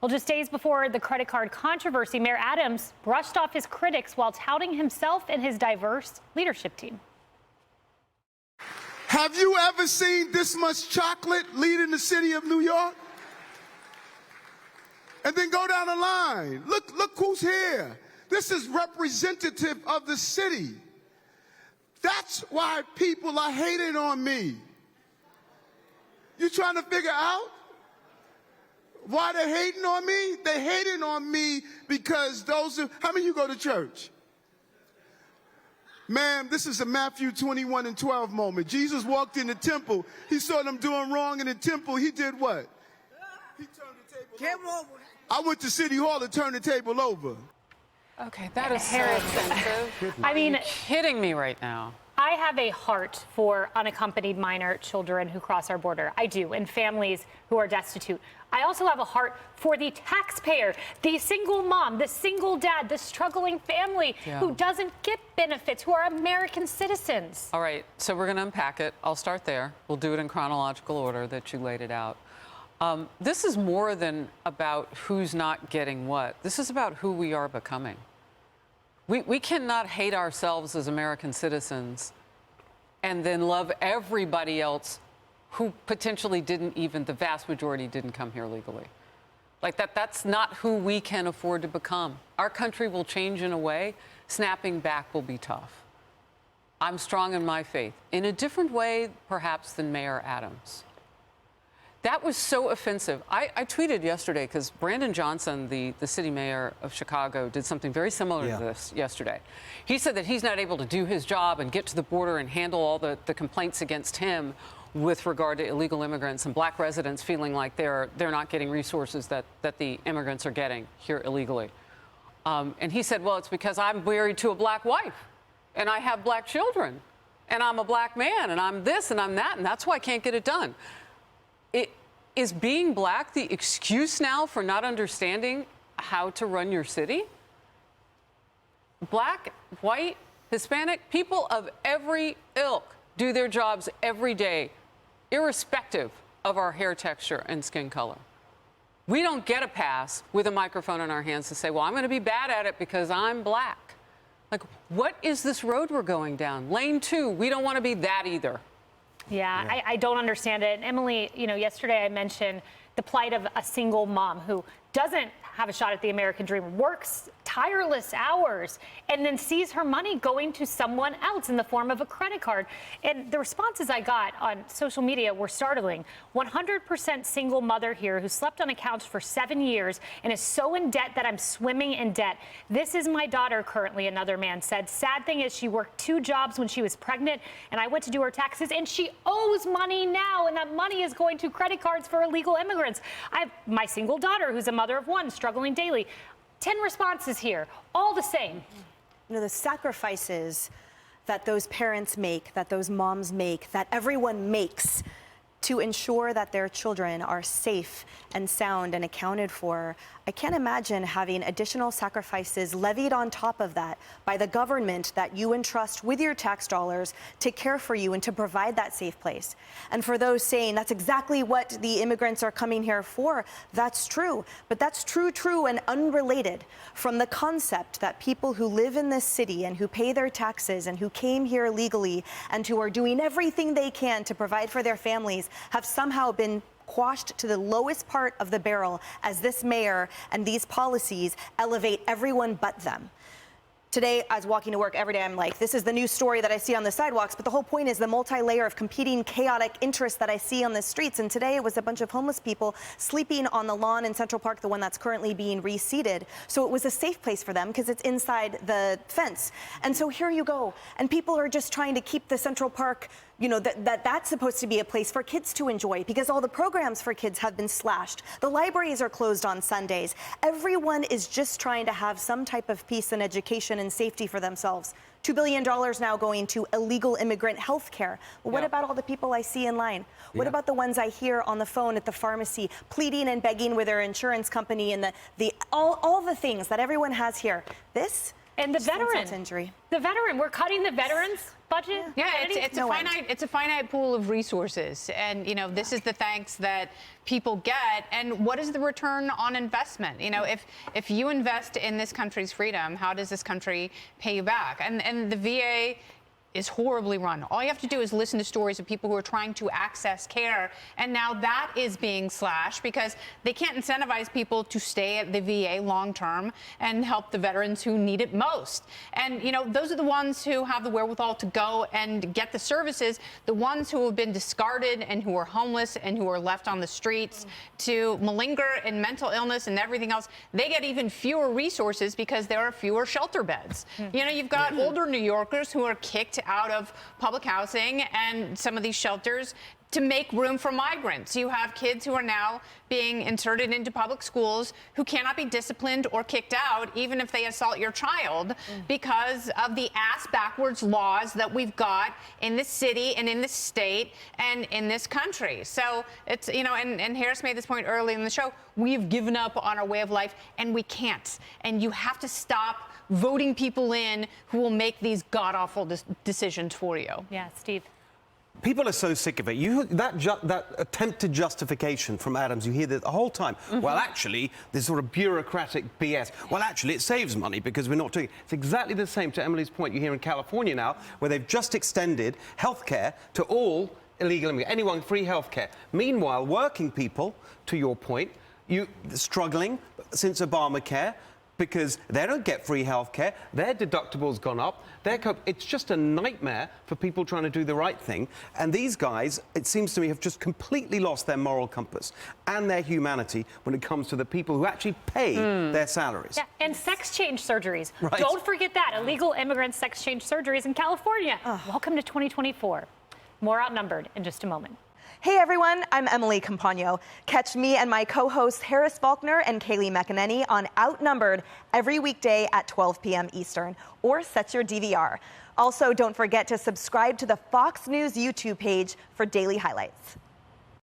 Well, just days before the credit card controversy, Mayor Adams brushed off his critics while touting himself and his diverse leadership team. Have you ever seen this much chocolate leading the city of New York? And then go down the line. Look who's here. This is representative of the city. That's why people are hating on me. You trying to figure out why they're hating on me? They're hating on me because how many of you go to church? Ma'am, this is a Matthew 21:12 moment. Jesus walked in the temple. He saw them doing wrong in the temple. He did what? He turned the table over. I went to City Hall to turn the table over. Okay, that is so offensive. I mean, are you kidding me right now? I have a heart for unaccompanied minor children who cross our border. I do, and families who are destitute. I also have a heart for the taxpayer, the single mom, the single dad, the struggling family who doesn't get benefits, who are American citizens. All right, so we're going to unpack it. I'll start there. We'll do it in chronological order that you laid it out. This is more than about who's not getting what. This is about who we are becoming. We cannot hate ourselves as American citizens and then love everybody else who potentially the vast majority didn't come here legally. Like that's not who we can afford to become. Our country will change in a way, snapping back will be tough. I'm strong in my faith, in a different way perhaps than Mayor Adams. That was so offensive. I tweeted yesterday because Brandon Johnson, the city mayor of Chicago, did something very similar to this yesterday. He said that he's not able to do his job and get to the border and handle all the complaints against him with regard to illegal immigrants and black residents feeling like they're not getting resources that the immigrants are getting here illegally. And he said, well, it's because I'm married to a black wife and I have black children and I'm a black man and I'm this and I'm that and that's why I can't get it done. Is being black the excuse now for not understanding how to run your city? Black, white, Hispanic, people of every ilk do their jobs every day, irrespective of our hair texture and skin color. We don't get a pass with a microphone in our hands to say, well, I'm going to be bad at it because I'm black. Like, what is this road we're going down? Lane 2, we don't want to be that either. Yeah. I don't understand it. And Emily, yesterday I mentioned the plight of a single mom who doesn't have a shot at the American dream, works tireless hours, and then sees her money going to someone else in the form of a credit card. And the responses I got on social media were startling. 100% single mother here who slept on a couch for 7 years and is so in debt that I'm swimming in debt. This is my daughter currently, another man said. Sad thing is she worked 2 jobs when she was pregnant, and I went to do her taxes, and she owes money now, and that money is going to credit cards for illegal immigrants. I have my single daughter who's a mother of 1, struggling daily. 10 responses here, all the same. The sacrifices that those parents make, that those moms make, that everyone makes to ensure that their children are safe and sound and accounted for. I can't imagine having additional sacrifices levied on top of that by the government that you entrust with your tax dollars to care for you and to provide that safe place. And for those saying that's exactly what the immigrants are coming here for, that's true. But that's true and unrelated from the concept that people who live in this city and who pay their taxes and who came here legally and who are doing everything they can to provide for their families have somehow been quashed to the lowest part of the barrel as this mayor and these policies elevate everyone but them. Today, I was walking to work every day. I'm like, this is the new story that I see on the sidewalks. But the whole point is the multi-layer of competing chaotic interests that I see on the streets. And today it was a bunch of homeless people sleeping on the lawn in Central Park, the one that's currently being reseeded. So it was a safe place for them because it's inside the fence. And so here you go. And people are just trying to keep the Central Park, that's supposed to be a place for kids to enjoy because all the programs for kids have been slashed. The libraries are closed on Sundays. Everyone is just trying to have some type of peace and education and safety for themselves. $2 billion now going to illegal immigrant health care. Well, what about all the people I see in line? What about the ones I hear on the phone at the pharmacy pleading and begging with their insurance company and all the things that everyone has here? This And the veteran, insult to injury. the veteran, we're cutting the veterans budget. Yeah, Kennedy? it's a finite pool of resources, and this is the thanks that people get. And what is the return on investment? If you invest in this country's freedom, how does this country pay you back? And the VA is horribly run. All you have to do is listen to stories of people who are trying to access care, and now that is being slashed because they can't incentivize people to stay at the VA long term and help the veterans who need it most. And those are the ones who have the wherewithal to go and get the services. The ones who have been discarded and who are homeless and who are left on the streets to malinger in mental illness and everything else, they get even fewer resources because there are fewer shelter beds. You've got older New Yorkers who are kicked out of public housing and some of these shelters to make room for migrants. You have kids who are now being inserted into public schools who cannot be disciplined or kicked out even if they assault your child because of the ass-backwards laws that we've got in this city and in this state and in this country. So it's, and Harris made this point early in the show, we've given up on our way of life and we can't. And you have to stop voting people in who will make these god-awful decisions for you. Yeah, Steve. People are so sick of it. That attempted justification from Adams, you hear that the whole time. Well, actually, this sort of bureaucratic BS. Well, actually, it saves money because we're not doing it. It's exactly the same, to Emily's point, you hear in California now, where they've just extended health care to all illegal immigrants, anyone free health care. Meanwhile, working people, to your point, struggling since Obamacare, because they don't get free health care, their deductible's gone up, it's just a nightmare for people trying to do the right thing. And these guys, it seems to me, have just completely lost their moral compass and their humanity when it comes to the people who actually pay their salaries. Yeah, and sex change surgeries. Right. Don't forget that. Illegal immigrant sex change surgeries in California. Welcome to 2024. More Outnumbered in just a moment. Hey everyone, I'm Emily Campagno. Catch me and my co-hosts Harris Faulkner and Kaylee McEnany on Outnumbered every weekday at 12 p.m. Eastern, or set your DVR. Also, don't forget to subscribe to the Fox News YouTube page for daily highlights.